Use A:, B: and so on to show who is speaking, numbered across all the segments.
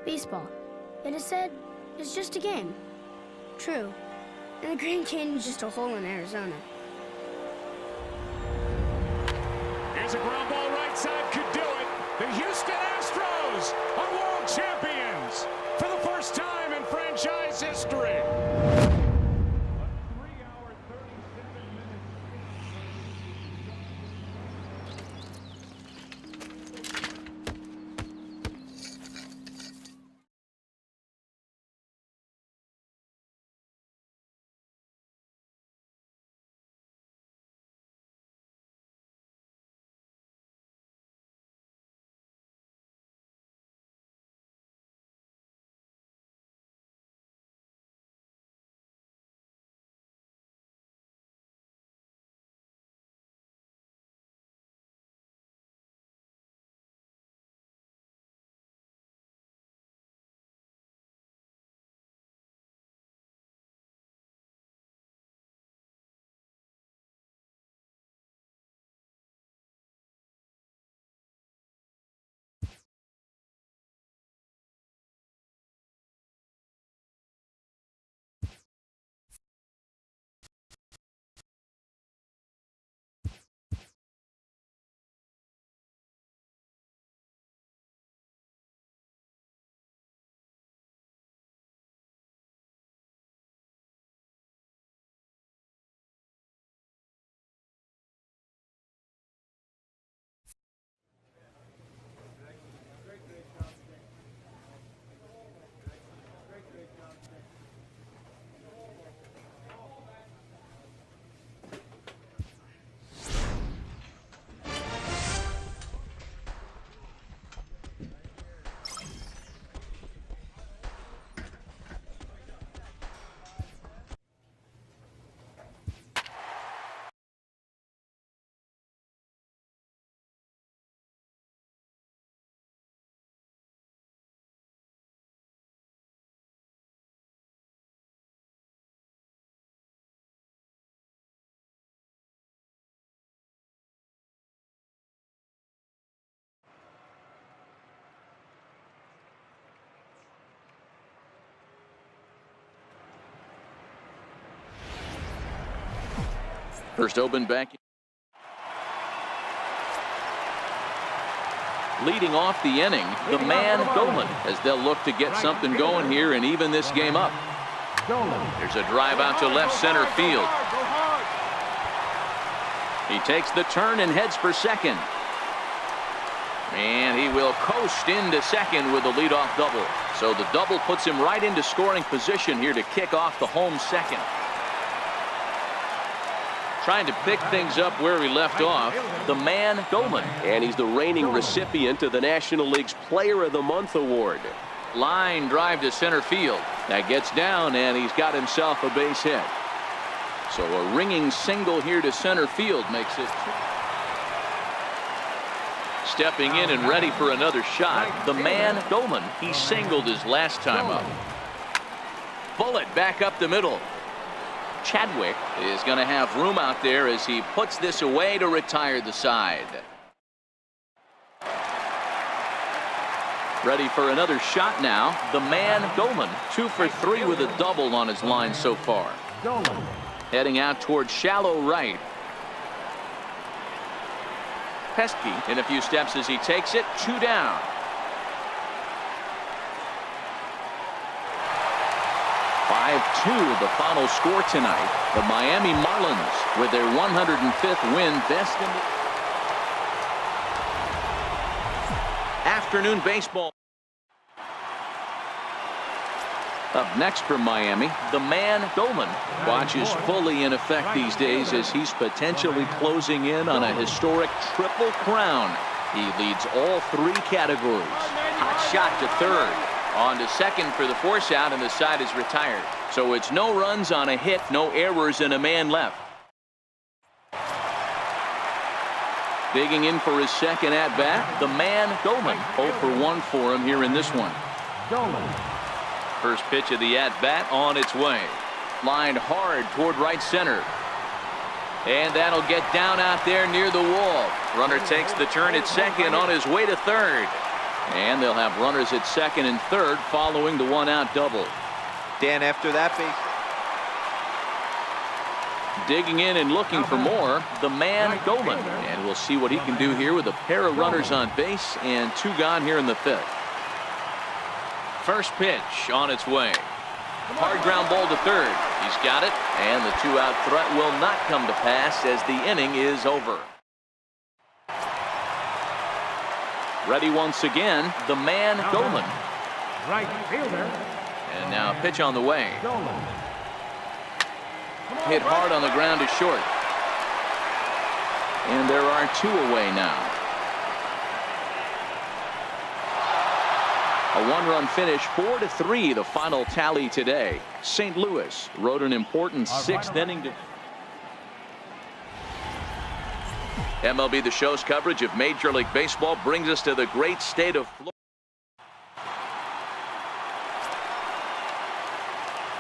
A: Baseball. It is said, it's just a game. True. And the Grand Canyon's just a hole in Arizona.
B: Here's a ground ball right side, could do it. The Houston Astros are world champions for the first time in franchise history.
C: First open back. Leading off the inning, the man Dolan, as they'll look to get something going here and even this game up. There's a drive out to left center field. He takes the turn and heads for second. And he will coast into second with a leadoff double. So the double puts him right into scoring position here to kick off the home second. Trying to pick things up where he left off, the man Dolan.
D: And he's the reigning recipient of the National League's Player of the Month award.
C: Line drive to center field. That gets down, and he's got himself a base hit. So a ringing single here to center field makes it. Stepping in and ready for another shot, the man Dolan. He singled his last time up. Bullet back up the middle. Chadwick is going to have room out there as he puts this away to retire the side. Ready for another shot now. The man Dolan, 2 for 3 with a double on his line so far. Heading out towards shallow right. Pesky in a few steps as he takes it. 2 down. The final score tonight. The Miami Marlins with their 105th win, best in the afternoon baseball. Up next from Miami, the man Dolan. Watch is fully in effect these days as he's potentially closing in on a historic triple crown. He leads all 3 categories. Hot shot to third. On to second for the force out, and the side is retired. So it's no runs on a hit, no errors, and a man left. Digging in for his second at bat, the man Dolan. 0 for 1 for him here in this one. First pitch of the at bat on its way. Lined hard toward right center. And that'll get down out there near the wall. Runner takes the turn at second on his way to third. And they'll have runners at second and third following the one-out double.
E: Dan, after that base.
C: Digging in and looking for more, the man Goldman. And we'll see what he can do here with a pair of runners on base and 2 gone here in the 5th. First pitch on its way. Hard ground ball to third. He's got it, and the 2-out threat will not come to pass as the inning is over. Ready once again, the man Goldman.
B: Right fielder.
C: And now a pitch on the way. Hit hard on the ground to short. And there are 2 away now. A 1-run finish, 4-3, the final tally today. St. Louis rode an important 6th inning to MLB The Show's coverage of Major League Baseball brings us to the great state of Florida.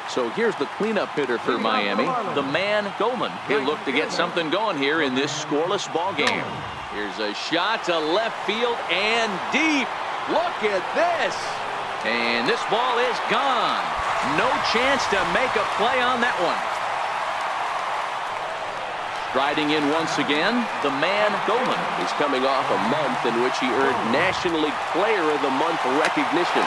C: So here's the cleanup hitter for Miami, the man Goldman. He'll look to get something going here in this scoreless ball game. Here's a shot to left field and deep. Look at this. And this ball is gone. No chance to make a play on that one. Striding in once again, the man Goldman.
D: He's coming off a month in which he earned National League Player of the Month recognition.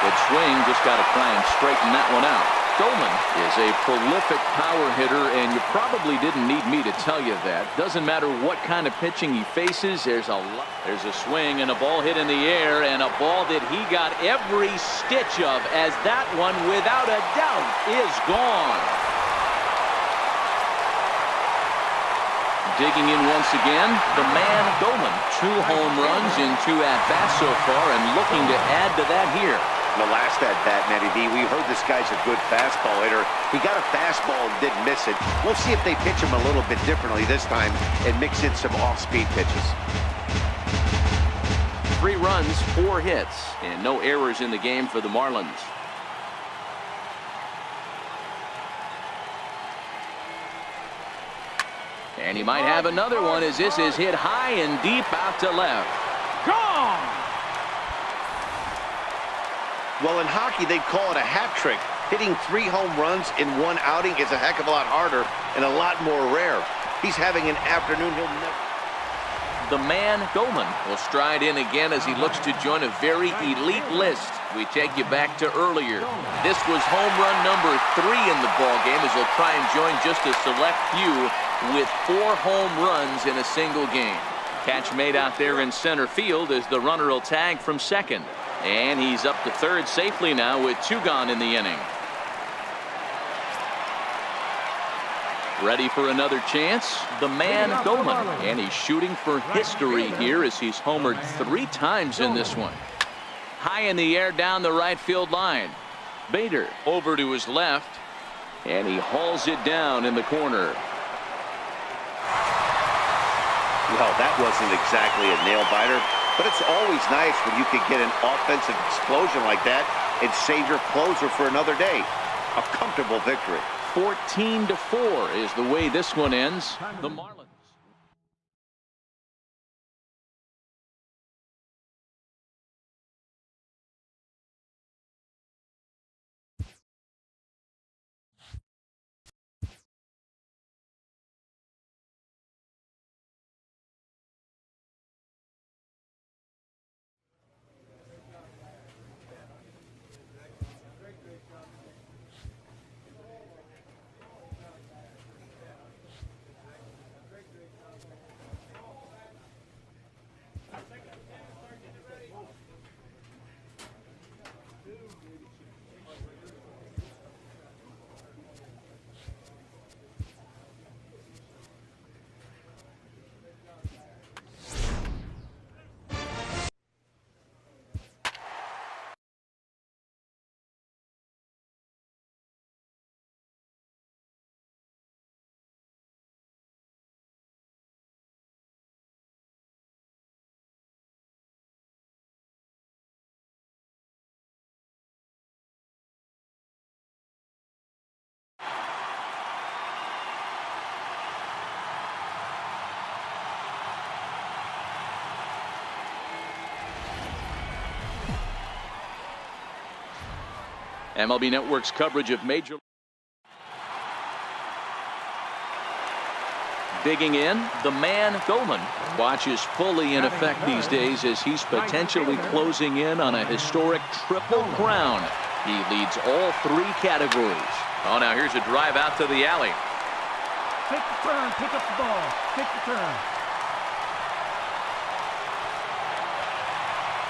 C: Good swing, just got to try and straighten that one out. Goldman is a prolific power hitter, and you probably didn't need me to tell you that. Doesn't matter what kind of pitching he faces, there's a swing and a ball hit in the air, and a ball that he got every stitch of, as that one, without a doubt, is gone. Digging in once again, the man Goldman. 2 home runs in 2 at-bats so far, and looking to add to that here.
F: The last at-bat, Matty V, we heard this guy's a good fastball hitter. He got a fastball and didn't miss it. We'll see if they pitch him a little bit differently this time and mix in some off-speed pitches.
C: 3 runs, 4 hits, and no errors in the game for the Marlins. And he might have another one as this is hit high and deep out to left.
B: Gone!
F: Well, in hockey, they'd call it a hat trick. Hitting 3 home runs in 1 outing is a heck of a lot harder and a lot more rare. He's having an afternoon he'll never.
C: The man Goldman will stride in again as he looks to join a very elite list. We take you back to earlier. This was home run number 3 in the ball game as he'll try and join just a select few with 4 home runs in a single game. Catch made out there in center field as the runner will tag from second. And he's up to third safely now with 2 gone in the inning. Ready for another chance, the man Goldman. And he's shooting for history here as he's homered 3 times in this one. High in the air down the right field line. Bader over to his left, and he hauls it down in the corner.
F: Well, that wasn't exactly a nail-biter, but it's always nice when you can get an offensive explosion like that and save your closer for another day. A comfortable victory.
C: 14-4 is the way this one ends. The Marlins. MLB Network's coverage of Major. Digging in, the man Goldman. Watch is fully in effect these days as he's potentially closing in on a historic triple crown. He leads all three categories. Oh, now here's a drive out to the alley.
G: Take the turn, pick up the ball, take the turn.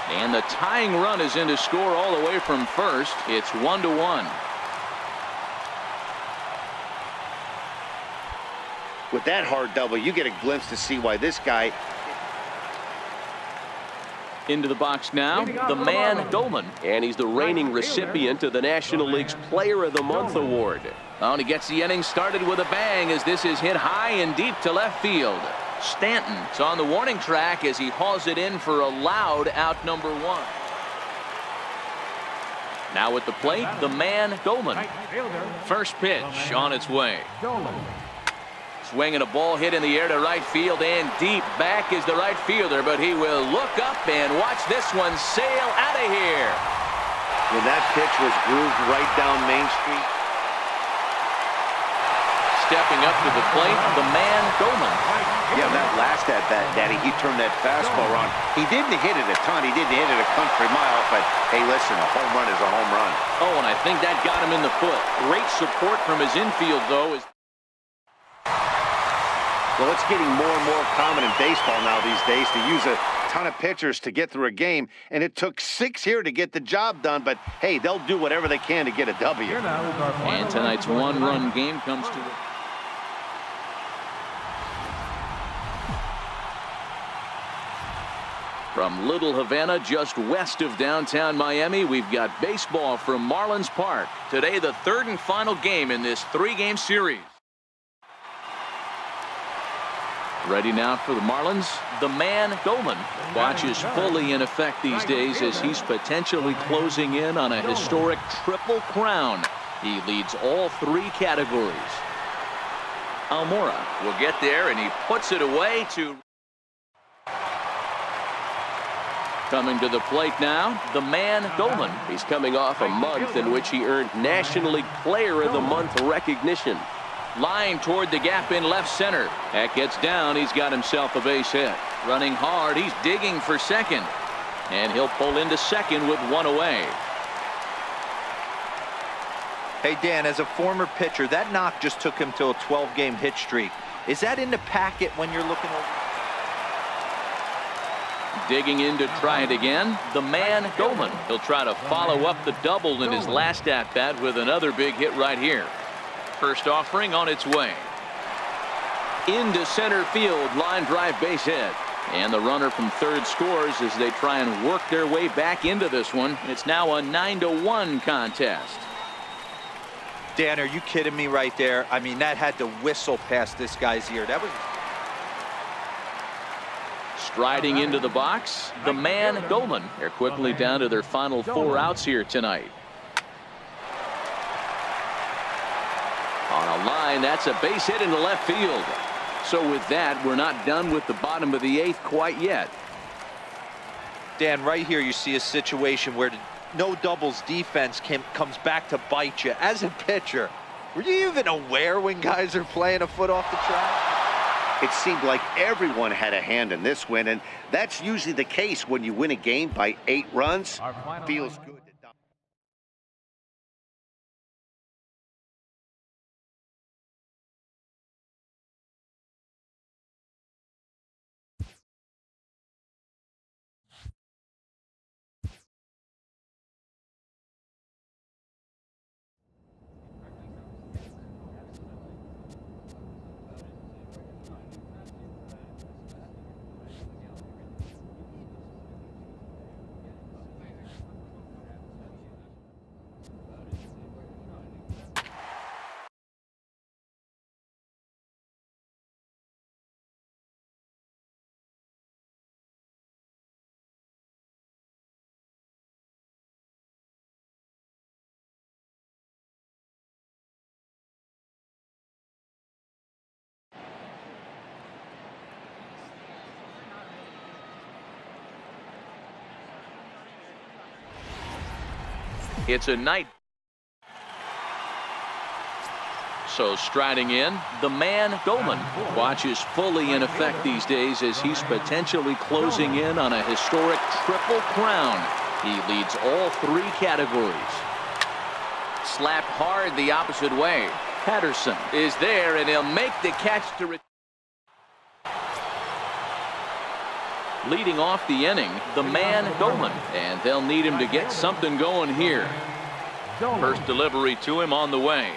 C: And the tying run is in to score all the way from first. It's 1-1.
F: With that hard double, you get a glimpse to see why this guy.
C: Into the box now, the man Dolman.
D: And he's the reigning recipient of the National League's Player of the Month award.
C: Oh, and he gets the inning started with a bang as this is hit high and deep to left field. Stanton's on the warning track as he hauls it in for a loud out number one. Now at the plate, the man Dolman. First pitch on its way. Swinging a ball hit in the air to right field and deep. Back is the right fielder, but he will look up and watch this one sail out of here.
F: When that pitch was grooved right down Main Street.
C: Stepping up to the plate, the man Goldman.
F: Yeah, that last at bat, Daddy, he turned that fastball around. He didn't hit it a ton. He didn't hit it a country mile, but hey, listen, a home run is a home run.
C: Oh, and I think that got him in the foot. Great support from his infield, though.
F: Well, it's getting more and more common in baseball now these days to use a ton of pitchers to get through a game, and it took 6 here to get the job done, but hey, they'll do whatever they can to get a W.
C: And tonight's one-run game comes to it. From Little Havana, just west of downtown Miami, we've got baseball from Marlins Park. Today, the third and final game in this three-game series. Ready now for the Marlins, the man Goldman. Watch is fully in effect these days as he's potentially closing in on a historic triple crown. He leads all three categories. Almora will get there, and he puts it away to... Coming to the plate now, the man Goldman.
D: He's coming off a month in which he earned National League Player of the Month recognition.
C: Line toward the gap in left center. That gets down. He's got himself a base hit. Running hard. He's digging for second. And he'll pull into second with one away.
E: Hey, Dan, as a former pitcher, that knock just took him to a 12-game hit streak. Is that in the packet when you're looking over?
C: Digging in to try it again, the man Goldman. He'll try to follow up the double in his last at-bat with another big hit right here. First offering on its way. Into center field, line drive base hit. And the runner from third scores as they try and work their way back into this one. It's now a 9-1 contest.
E: Dan, are you kidding me right there? I mean, that had to whistle past this guy's ear. That was...
C: Striding into the box, the man Goldman. They're quickly down to their final 4 outs here tonight. On a line, that's a base hit into left field. So with that, we're not done with the bottom of the 8th quite yet.
E: Dan, right here you see a situation where the no doubles defense comes back to bite you. As a pitcher, were you even aware when guys are playing a foot off the track?
F: It seemed like everyone had a hand in this win, and that's usually the case when you win a game by 8 runs. Feels good.
C: It's a night So striding in, the man Goldman watches fully in effect these days as he's potentially closing in on a historic triple crown. He leads all three categories. Slapped hard the opposite way. Patterson is there, and he'll make the catch to return. Leading off the inning, the man Goldman, and they'll need him to get something going here. First delivery to him on the way.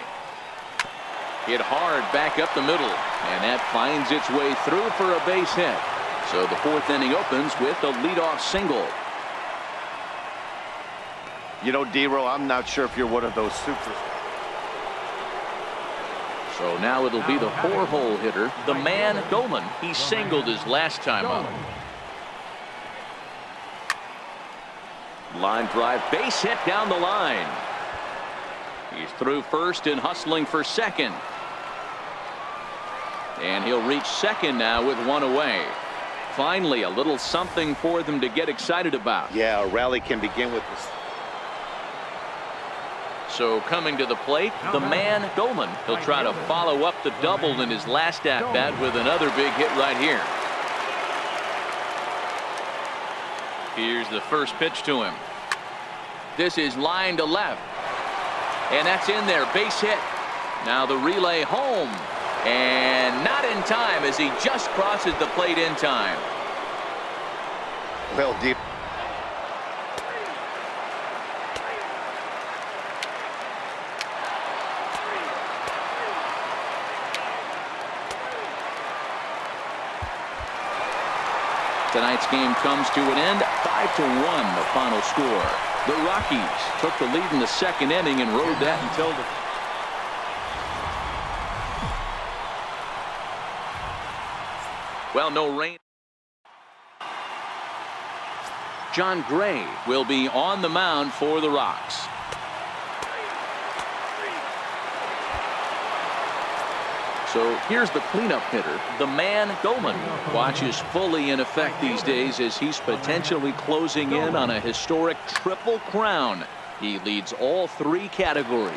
C: Hit hard back up the middle, and that finds its way through for a base hit. So the fourth inning opens with a leadoff single.
F: You know, D-Row, I'm not sure if you're one of those super.
C: So now it'll be the four-hole hitter, the man Goldman. He singled his last time up. Line drive, base hit down the line. He's through first and hustling for second. And he'll reach second now with one away. Finally, a little something for them to get excited about.
F: Yeah, a rally can begin with this.
C: So coming to the plate, the man Goldman. He'll try to follow up the double in his last at-bat with another big hit right here. Here's the first pitch to him. This is line to left. And that's in there, base hit. Now the relay home. And not in time as he just crosses the plate in time.
F: Well, deep.
C: Tonight's game comes to an end, 5-1 the final score. The Rockies took the lead in the second inning and rode that until the... Well, no rain. John Gray will be on the mound for the Rocks. So here's the cleanup hitter, the man Goldman. Watches fully in effect these days as he's potentially closing in on a historic triple crown. He leads all three categories.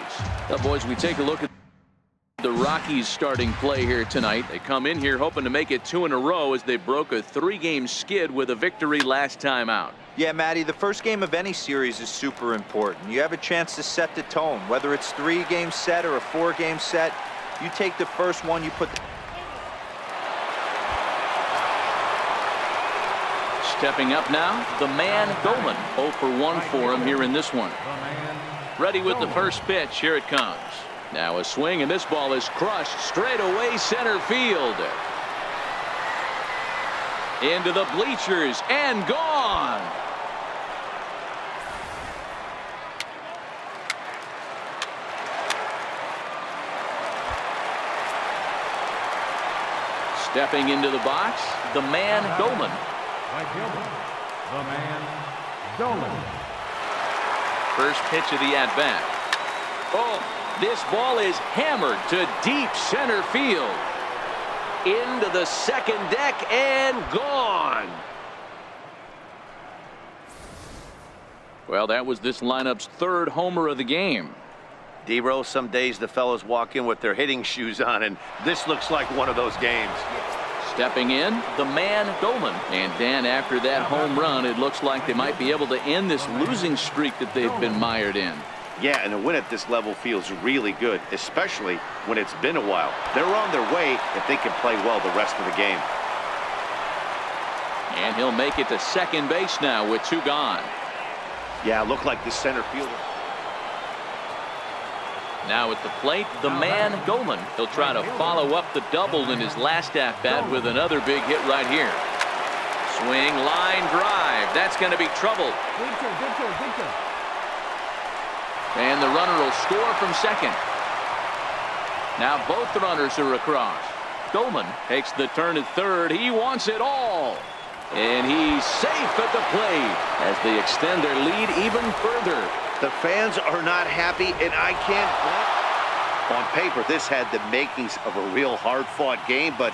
C: Now, boys, we take a look at the Rockies starting play here tonight. They come in here hoping to make it 2 in a row as they broke a 3-game skid with a victory last time out.
E: Yeah, Matty, the first game of any series is super important. You have a chance to set the tone, whether it's 3-game set or a 4-game set. You take the first one, you put the...
C: Stepping up now, the man Goldman. 0 for 1 for him here in this one. Ready with the first pitch. Here it comes. Now a swing, and this ball is crushed straight away center field. Into the bleachers and gone. Stepping into the box, the man Goldman.
G: The man Goldman.
C: First pitch of the at-bat. Oh, this ball is hammered to deep center field. Into the second deck and gone. Well, that was this lineup's third homer of the game.
F: D-Row, some days the fellows walk in with their hitting shoes on, and this looks like one of those games.
C: Stepping in, the man Goldman. And Dan, after that home run, it looks like they might be able to end this losing streak that they've been mired in.
F: Yeah, and a win at this level feels really good, especially when it's been a while. They're on their way if they can play well the rest of the game.
C: And he'll make it to second base now with 2 gone.
F: Yeah, look like the center fielder.
C: Now at the plate, the man Goldman. He'll try to follow up the double in his last at-bat with another big hit right here. Swing, line drive. That's going to be trouble. And the runner will score from second. Now both runners are across. Goldman takes the turn at third. He wants it all. And he's safe at the plate as they extend their lead even further.
F: The fans are not happy, and I can't blame. On paper, this had the makings of a real hard-fought game, but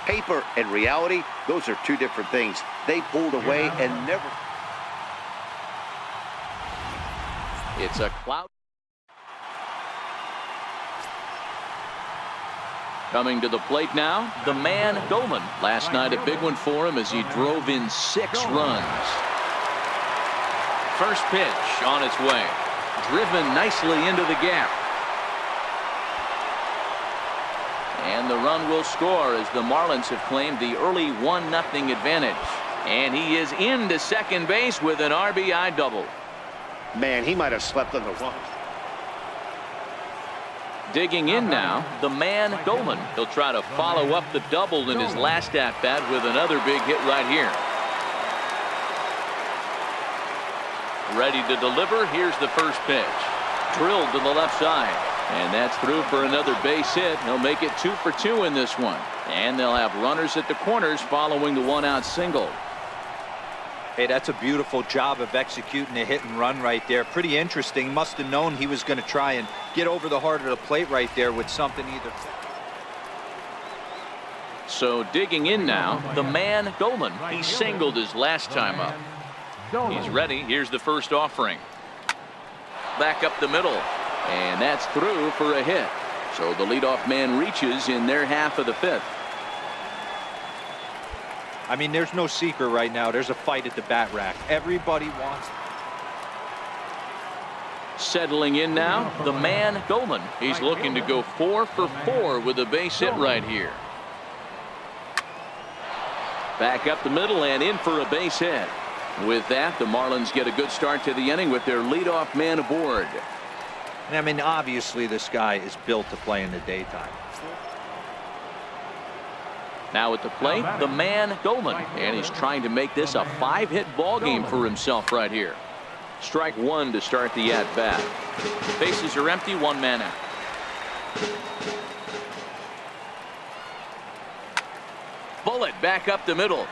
F: paper and reality, those are two different things. They pulled away and never...
C: It's a cloud. Coming to the plate now, the man Dolan. Last night a big one for him as he drove in 6 runs. First pitch on its way. Driven nicely into the gap. And the run will score as the Marlins have claimed the early 1-0 advantage. And he is into second base with an RBI double.
F: Man, he might have slept on the run.
C: Digging in now, the man Dolan. He'll try to follow up the double in his last at-bat with another big hit right here. Ready to deliver. Here's the first pitch. Drilled to the left side. And that's through for another base hit. He'll make it 2 for 2 in this one. And they'll have runners at the corners following the 1-out single.
E: Hey, that's a beautiful job of executing a hit and run right there. Pretty interesting. Must have known he was going to try and get over the heart of the plate right there with something either.
C: So digging in now, the man Dolan. He singled his last time up. He's ready. Here's the first offering. Back up the middle. And that's through for a hit. So the leadoff man reaches in their half of the 5th.
E: I mean, there's no secret right now. There's a fight at the bat rack. Everybody wants.
C: Settling in now, the man Dolan. He's looking to go 4 for 4 with a base hit right here. Back up the middle and in for a base hit. With that, the Marlins get a good start to the inning with their leadoff man aboard.
E: I mean, obviously this guy is built to play in the daytime.
C: Now at the plate, the man Dolan, and he's trying to make this a 5-hit ball game for himself right here. Strike 1 to start the at-bat. Bases are empty, 1 man out. Bullet back up the middle.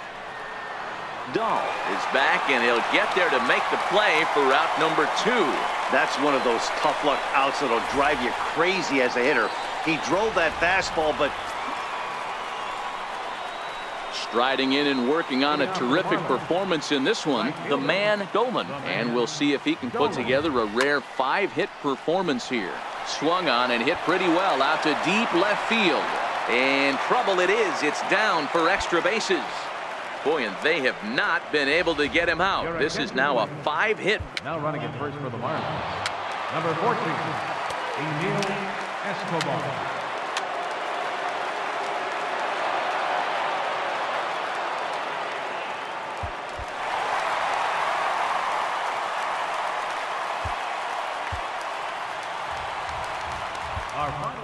C: Dahl is back, and he'll get there to make the play for out number 2.
F: That's one of those tough luck outs that'll drive you crazy as a hitter. He drove that fastball, but
C: striding in and working on a terrific performance in this one, the man Dolan. And we'll see if he can put together a rare 5-hit performance here. Swung on and hit pretty well out to deep left field. And trouble it is. It's down for extra bases. Boy, and they have not been able to get him out. This is now a 5-hit.
G: Now running at first for the Marlins. Number 14, Emil Escobar. Our final.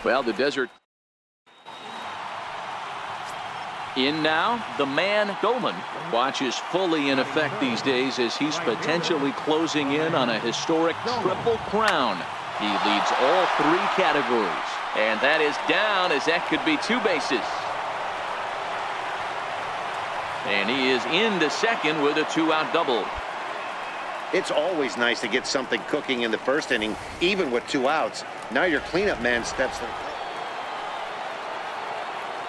C: Well, the desert. In now, the man Dolan. Watch is fully in effect these days as he's potentially closing in on a historic triple crown. He leads all 3 categories. And that is down as that could be 2 bases. And he is into second with a 2-out double.
F: it's always nice to get something cooking in the first inning, even with 2 outs. Now your cleanup man steps in.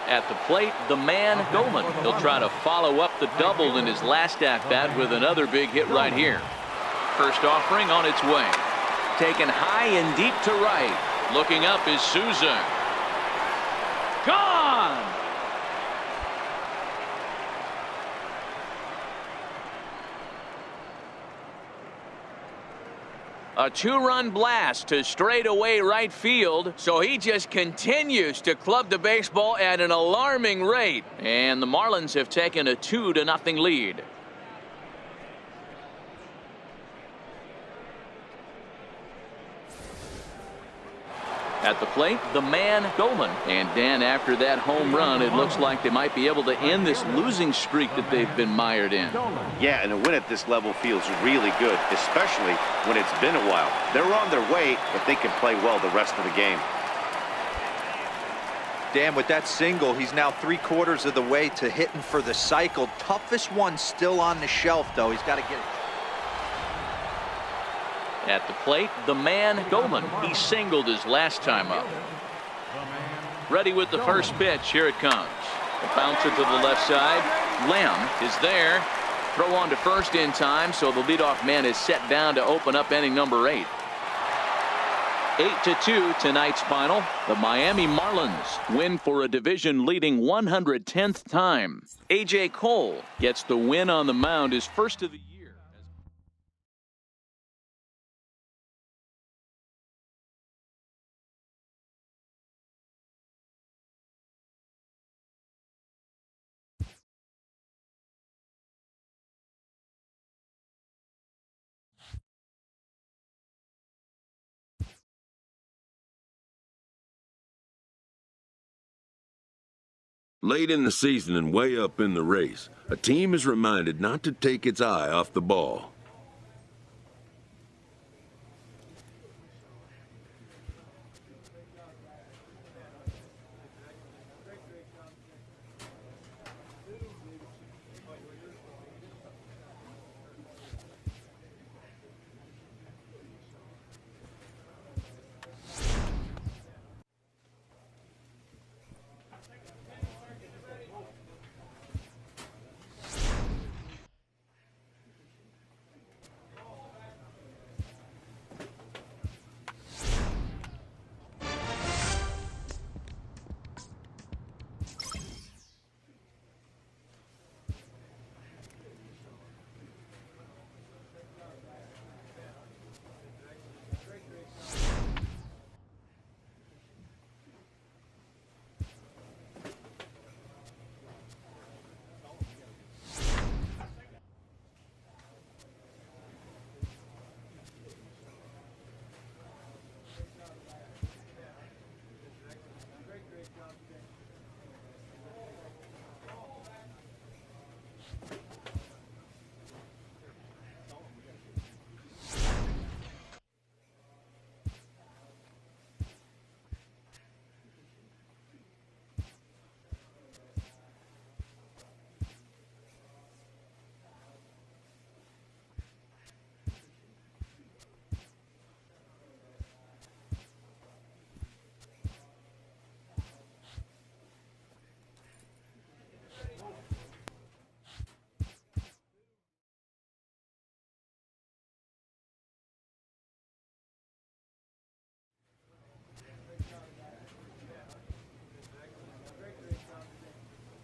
C: At the plate, the man Dolan. He'll try to follow up the double in his last at-bat with another big hit right here. First offering on its way. Taken high and deep to right. Looking up is Souza. Gone! A two-run blast to straightaway right field, so he just continues to club the baseball at an alarming rate. And the Marlins have taken a 2-0 lead. At the plate, the man, Dolan. And Dan, after that home run, it looks like they might be able to end this losing streak that they've been mired in.
F: Yeah, and a win at this level feels really good, especially when it's been a while. They're on their way if they can play well the rest of the game.
E: Dan, with that single, he's now 3/4 of the way to hitting for the cycle. Toughest one still on the shelf, though. He's got to get it.
C: At the plate, the man, Dolan. He singled his last time up. Ready with the first pitch. Here it comes. A bouncer to the left side. Lamb is there. Throw on to first in time, so the leadoff man is set down to open up inning number 8. 8-2 tonight's final. The Miami Marlins win for a division-leading 110th time. A.J. Cole gets the win on the mound, his first of the year.
H: Late in the season and way up in the race, a team is reminded not to take its eye off the ball.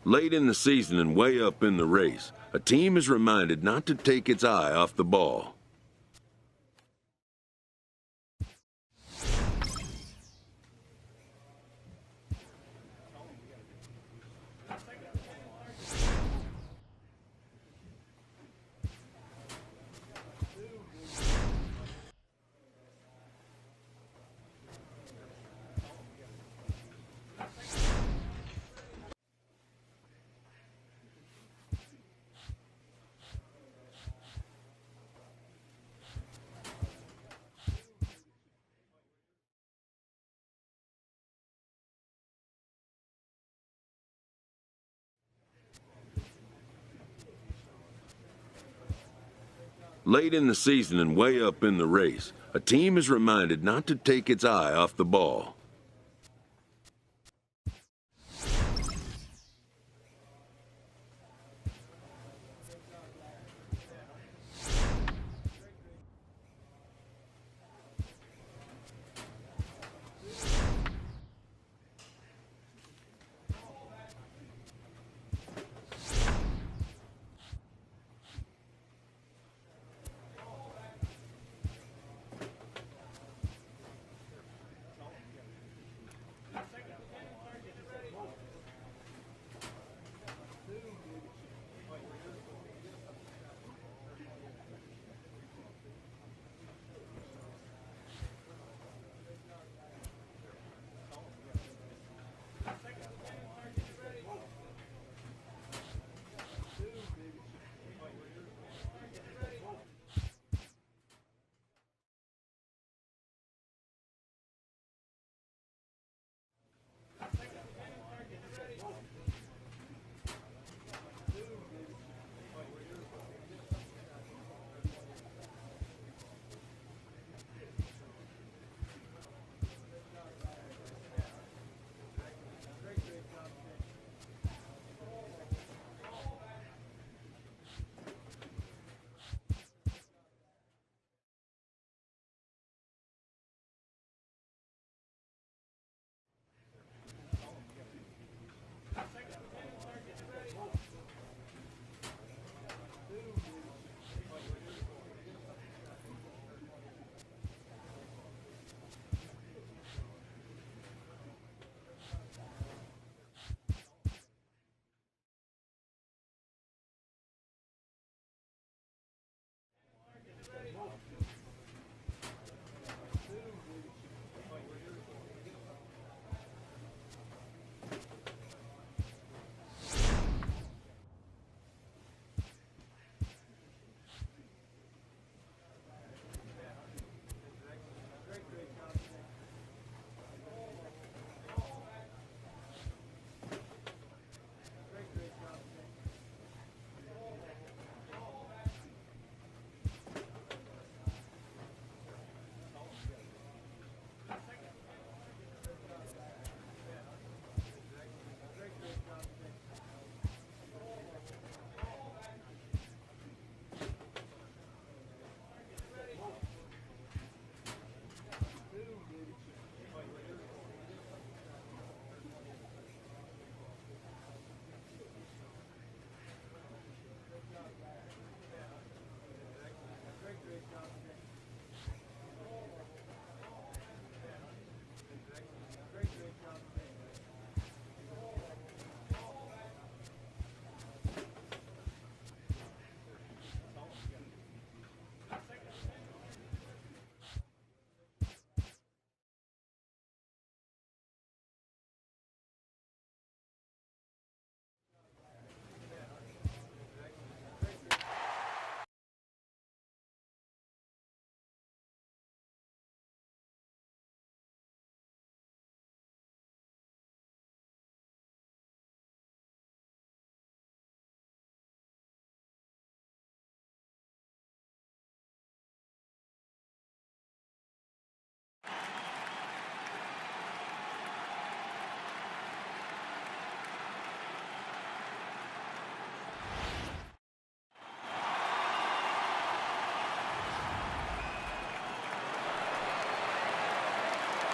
H: Late in the season and way up in the race, a team is reminded not to take its eye off the ball. Late in the season and way up in the race, a team is reminded not to take its eye off the ball.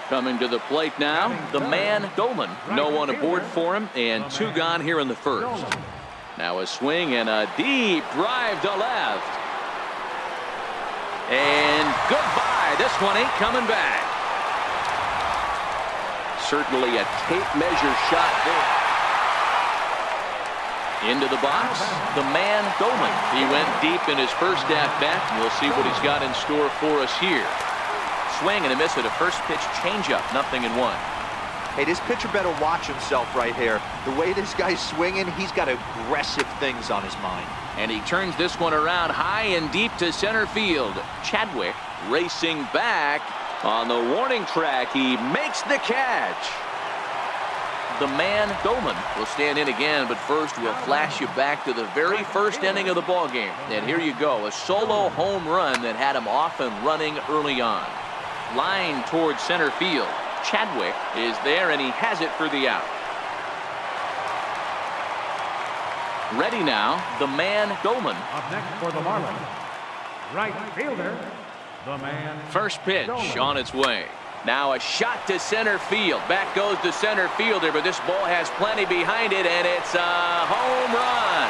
C: Coming to the plate now, the man Dolman. No one aboard for him, and 2 gone here in the first. Now a swing and a deep drive to left. And goodbye. This one ain't coming back. Certainly a tape measure shot there. Into the box, the man Dolman. He went deep in his first at-bat, and we'll see what he's got in store for us here. Swing and a miss at a first pitch changeup, 0-1.
E: Hey, this pitcher better watch himself right here. The way this guy's swinging, he's got aggressive things on his mind.
C: And he turns this one around high and deep to center field. Chadwick racing back on the warning track. He makes the catch. The man Dolman will stand in again, but first we'll flash you back to the very first inning of the ball game. And here you go, a solo home run that had him off and running early on. Line towards center field. Chadwick is there, and he has it for the out. Ready now, the man Dolman.
G: Up next for the Marlins, right fielder, the man.
C: First pitch
G: Dolman.
C: on its way. Now a shot to center field. Back goes the center fielder, but this ball has plenty behind it, and it's a home run.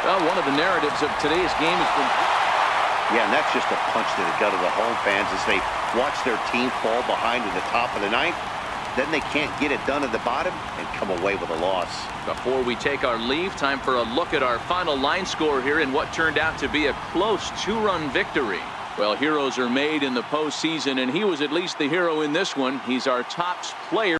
C: Well, one of the narratives of today's game has been...
F: Yeah, and that's just a punch to the gut of the home fans as they watch their team fall behind in the top of the ninth. Then they can't get it done at the bottom and come away with a loss.
C: Before we take our leave, time for a look at our final line score here in what turned out to be a close 2-run victory. Well, heroes are made in the postseason, and he was at least the hero in this one. He's our top player.